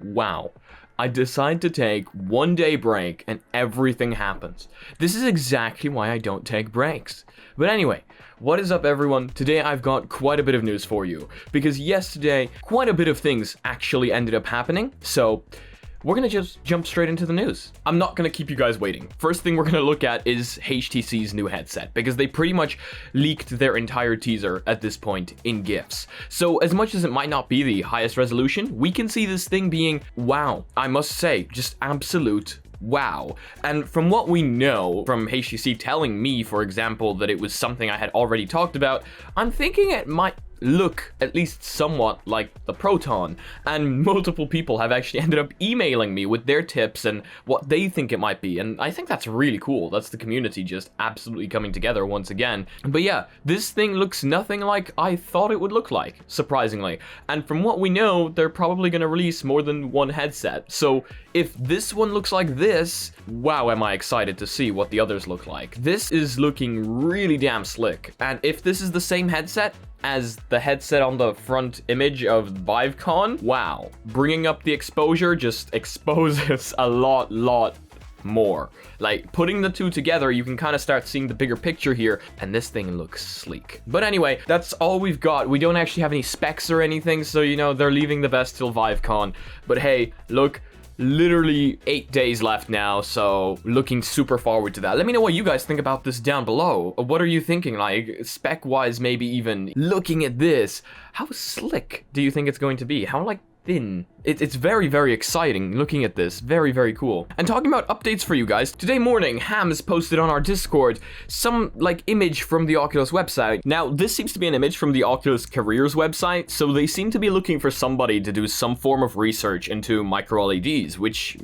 wow. I decide to take 1 day break and everything happens. This is exactly why I don't take breaks. But anyway, what is up everyone? Today I've got quite a bit of news for you, because yesterday quite a bit of things actually ended up happening, so we're gonna just jump straight into the news. I'm not gonna keep you guys waiting. First thing we're gonna look at is HTC's new headset, because they pretty much leaked their entire teaser at this point in GIFs. So as much as it might not be the highest resolution, we can see this thing being, wow, I must say, just absolute wow. And from what we know from HTC telling me, for example, that it was something I had already talked about, I'm thinking it might look at least somewhat like the Proton, and multiple people have actually ended up emailing me with their tips and what they think it might be, and I think that's really cool. That's the community just absolutely coming together once again. But yeah, this thing looks nothing like I thought it would look like, surprisingly, and from what we know, they're probably going to release more than one headset, so if this one looks like this, wow, am I excited to see what the others look like. This is looking really damn slick, and if this is the same headset as the headset on the front image of ViveCon, wow. Bringing up the exposure just exposes a lot more. Like, putting the two together, you can kind of start seeing the bigger picture here, and this thing looks sleek. But anyway, that's all we've got. We don't actually have any specs or anything, so, you know, they're leaving the best till ViveCon. But hey, look, literally 8 days left now, so looking super forward to that. Let me know what you guys think about this down below. What are you thinking, like, spec-wise, maybe even looking at this? How slick do you think it's going to be? How, like, thin? It's very exciting looking at this. Very cool. And talking about updates for you guys, today morning, Hams posted on our Discord some, like, image from the Oculus website. Now, this seems to be an image from the Oculus Careers website, so they seem to be looking for somebody to do some form of research into micro LEDs, which,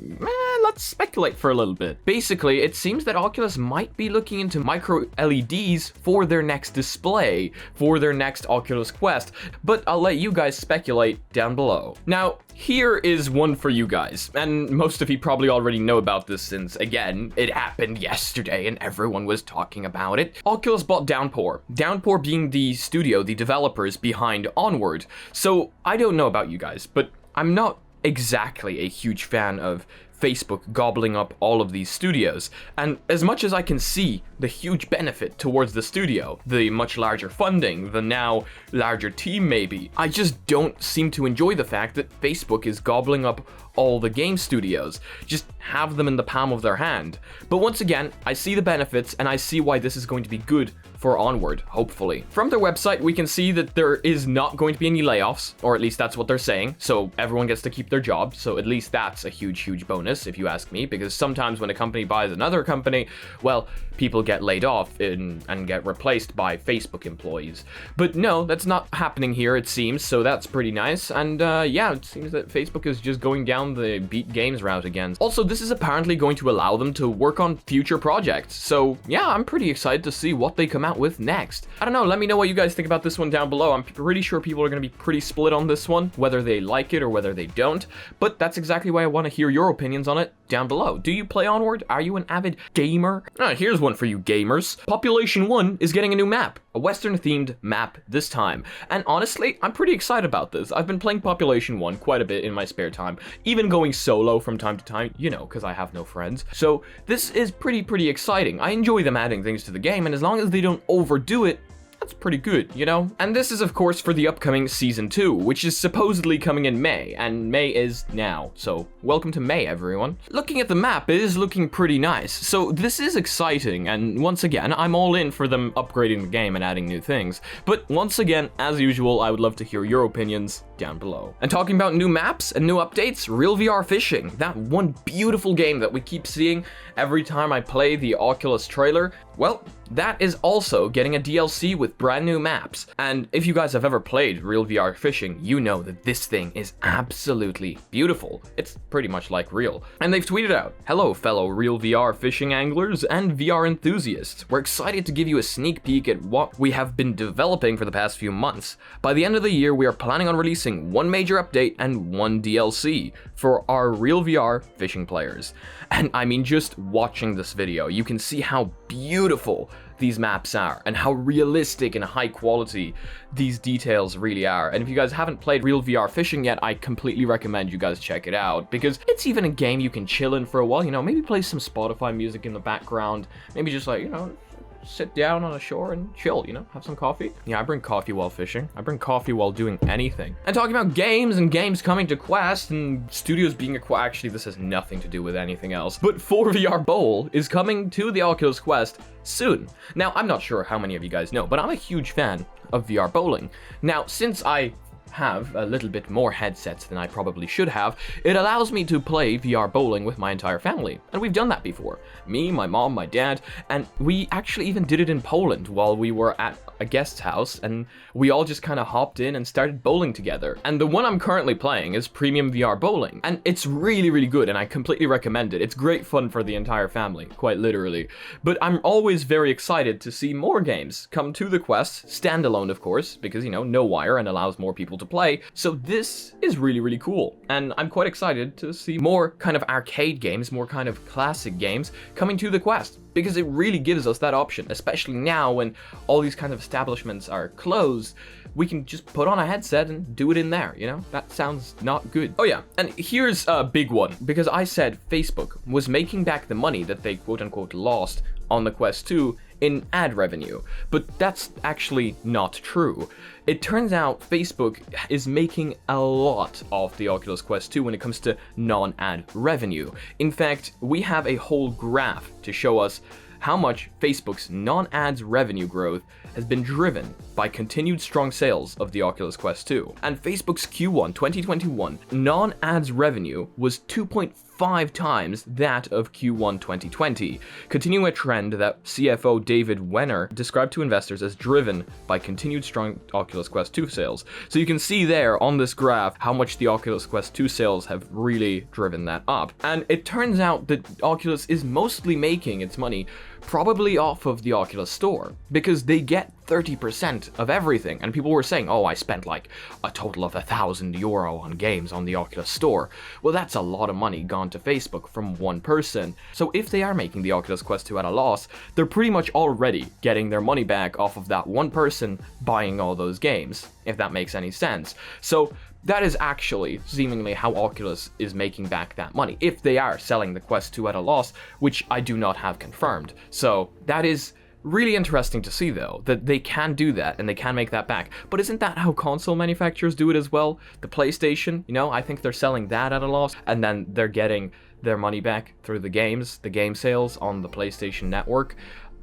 let's speculate for a little bit. Basically, it seems that Oculus might be looking into micro LEDs for their next display, for their next Oculus Quest, but I'll let you guys speculate down below. Now, here is one for you guys, and most of you probably already know about this since, again, it happened yesterday and everyone was talking about it. Oculus bought Downpour. Downpour being the studio, the developers behind Onward. So, I don't know about you guys, but I'm not exactly a huge fan of Facebook gobbling up all of these studios, and as much as I can see the huge benefit towards the studio, the much larger funding, the now larger team maybe, I just don't seem to enjoy the fact that Facebook is gobbling up all the game studios. Just have them in the palm of their hand. But once again, I see the benefits and I see why this is going to be good for Onward, hopefully. From their website, we can see that there is not going to be any layoffs, or at least that's what they're saying, so everyone gets to keep their job, so at least that's a huge bonus, if you ask me, because sometimes when a company buys another company, well, people get laid off and get replaced by Facebook employees. But no, that's not happening here, it seems, so that's pretty nice, and yeah, it seems that Facebook is just going down the beat games route again. Also, this is apparently going to allow them to work on future projects, so yeah, I'm pretty excited to see what they come out with next. I don't know, let me know what you guys think about this one down below. I'm pretty sure people are going to be pretty split on this one, whether they like it or whether they don't, but that's exactly why I want to hear your opinions on it down below. Do you play Onward? Are you an avid gamer? Here's one for you gamers. Population 1 is getting a new map, a Western-themed map this time, and honestly, I'm pretty excited about this. I've been playing Population 1 quite a bit in my spare time, even going solo from time to time, you know, because I have no friends. So this is pretty exciting. I enjoy them adding things to the game, and as long as they don't overdo it, that's pretty good, you know? And this is, of course, for the upcoming Season 2, which is supposedly coming in May, and May is now, so welcome to May, everyone. Looking at the map, it is looking pretty nice, so this is exciting, and once again, I'm all in for them upgrading the game and adding new things. But once again, as usual, I would love to hear your opinions down below. And talking about new maps and new updates, RealVR Fishing, that one beautiful game that we keep seeing every time I play the Oculus trailer, well, that is also getting a DLC with brand new maps. And if you guys have ever played RealVR Fishing, you know that this thing is absolutely beautiful. It's pretty much like real. And they've tweeted out, "Hello fellow RealVR fishing anglers and VR enthusiasts. We're excited to give you a sneak peek at what we have been developing for the past few months. By the end of the year, we are planning on releasing one major update and one DLC for our RealVR fishing players." And I mean, just watching this video, you can see how beautiful these maps are and how realistic and high quality these details really are. And if you guys haven't played Real VR Fishing yet, I completely recommend you guys check it out, because it's even a game you can chill in for a while, you know, maybe play some Spotify music in the background, maybe just like, you know, sit down on a shore and chill, you know, have some coffee. Yeah, I bring coffee while fishing. I bring coffee while doing anything. And talking about games and games coming to Quest and studios being acquired, actually this has nothing to do with anything else, but ForeVR Bowl is coming to the Oculus Quest soon. Now, I'm not sure how many of you guys know, but I'm a huge fan of VR bowling. Now, since I have a little bit more headsets than I probably should have, it allows me to play VR bowling with my entire family. And we've done that before. Me, my mom, my dad, and we actually even did it in Poland while we were at a guest's house, and we all just kind of hopped in and started bowling together. And the one I'm currently playing is Premium VR Bowling, and it's really, really good, and I completely recommend it. It's great fun for the entire family, quite literally. But I'm always very excited to see more games come to the Quest, standalone of course, because, you know, no wire and allows more people to play. So this is really, really cool, and I'm quite excited to see more kind of arcade games, more kind of classic games coming to the Quest, because it really gives us that option, especially now when all these kind of establishments are closed. We can just put on a headset and do it in there, you know? That sounds not good. Oh yeah, and here's a big one, because I said Facebook was making back the money that they quote-unquote lost on the Quest 2 in ad revenue, but that's actually not true. It turns out Facebook is making a lot off the Oculus Quest 2 when it comes to non-ad revenue. In fact, we have a whole graph to show us how much Facebook's non-ads revenue growth has been driven by continued strong sales of the Oculus Quest 2. And Facebook's Q1 2021 non-ads revenue was 2.5 times that of Q1 2020, continuing a trend that CFO David Wenner described to investors as driven by continued strong Oculus Quest 2 sales. So you can see there on this graph how much the Oculus Quest 2 sales have really driven that up. And it turns out that Oculus is mostly making its money probably off of the Oculus Store, because they get 30% of everything. And people were saying, oh, I spent like a total of €1,000 on games on the Oculus Store. Well, that's a lot of money gone to Facebook from one person. So if they are making the Oculus Quest 2 at a loss, they're pretty much already getting their money back off of that one person buying all those games, if that makes any sense. So that is actually seemingly how Oculus is making back that money, if they are selling the Quest 2 at a loss, which I do not have confirmed. So that is really interesting to see, though, that they can do that and they can make that back. But isn't that how console manufacturers do it as well? The PlayStation, you know, I think they're selling that at a loss, and then they're getting their money back through the games, the game sales on the PlayStation Network.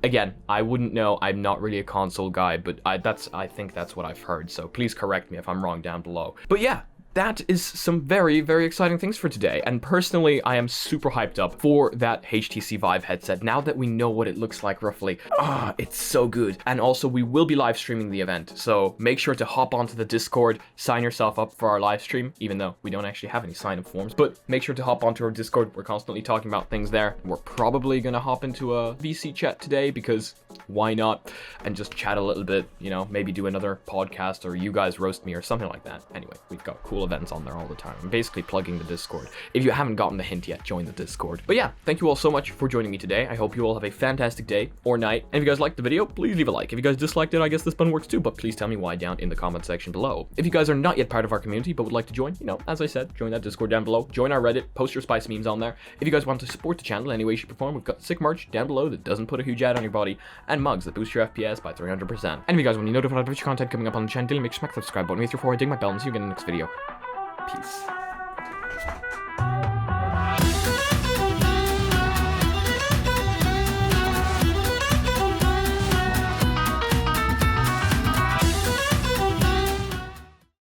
Again, I wouldn't know, I'm not really a console guy, but I think that's what I've heard, so please correct me if I'm wrong down below. But yeah, that is some very, very exciting things for today, and personally, I am super hyped up for that HTC Vive headset, now that we know what it looks like roughly. It's so good. And also, we will be live streaming the event, so make sure to hop onto the Discord, sign yourself up for our live stream, even though we don't actually have any sign-up forms, but make sure to hop onto our Discord. We're constantly talking about things there. We're probably gonna hop into a VC chat today, because why not? And just chat a little bit, you know, maybe do another podcast, or you guys roast me or something like that. Anyway, we've got cool events on there all the time. I'm basically plugging the Discord. If you haven't gotten the hint yet, join the Discord. But yeah, thank you all so much for joining me today. I hope you all have a fantastic day or night. And if you guys liked the video, please leave a like. If you guys disliked it, I guess this button works too, but please tell me why down in the comment section below. If you guys are not yet part of our community but would like to join, you know, as I said, join that Discord down below. Join our Reddit, post your spice memes on there. If you guys want to support the channel any way, shape, or form, we've got sick merch down below that doesn't put a huge ad on your body, and mugs that boost your FPS by 300%. And if you guys want to be notified of future content coming up on the channel, make sure to smack the subscribe button with your forehead, ding my bell, and see you again in the next video. Peace.